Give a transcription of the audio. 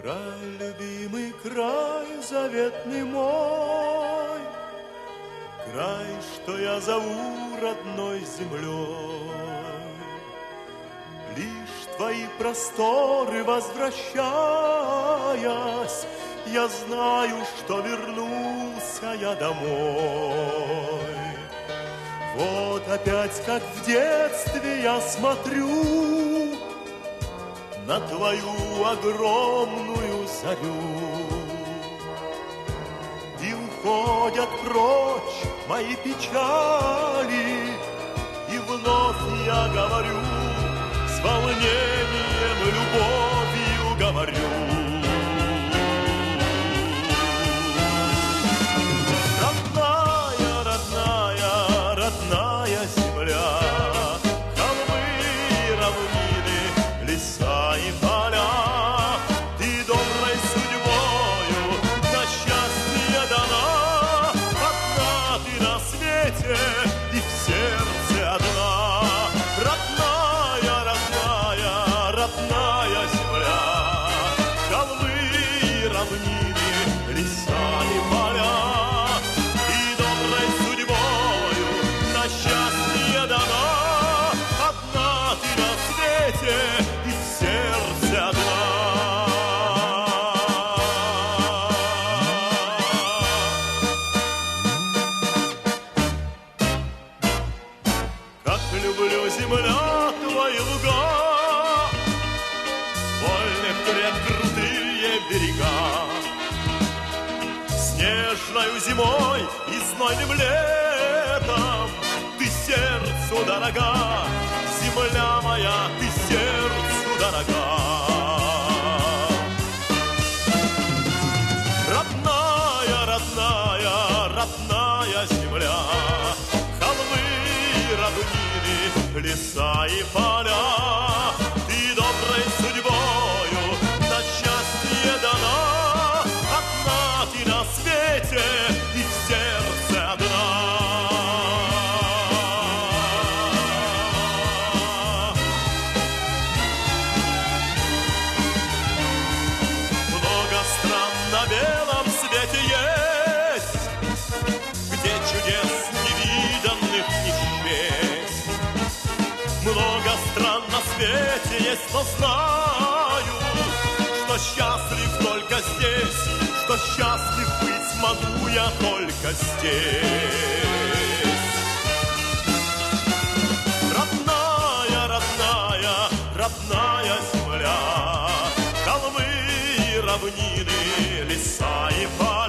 Край, любимый край, заветный мой, край, что я зову родной землей. Лишь твои просторы возвращаясь, я знаю, что вернулся я домой. Вот опять, как в детстве, я смотрю на твою огромную зарю. И уходят прочь мои печали, и вновь я говорю, с волнением и любовью говорю. Родная, родная, родная земля, холмы, равнины, леса и поля, ты доброй судьбою на счастье дана. Одна ты на свете и в сердце одна. Родная, родная, родная земля, холмы, равнины, леса и поля, ты доброй судьбою на счастье дана. Одна ты на свете и в сердце одна. Как люблю, земля, твои луга, вольных рек крутые берега. Снежною зимой и знойным летом ты сердцу дорога, земля моя, ты сердцу дорога. Родная, родная, родная земля, холмы, равнины, леса и поля, ты доброй судьбою на счастье дана. Одна ты на свете и в сердце одна. Много стран на белом свете есть, где чудес невиданных не счесть. Много стран на свете есть, но знаю, что счастлив только здесь, что счастлив быть смогу я только здесь. Родная, родная, родная земля, холмы, равнины, леса и поля,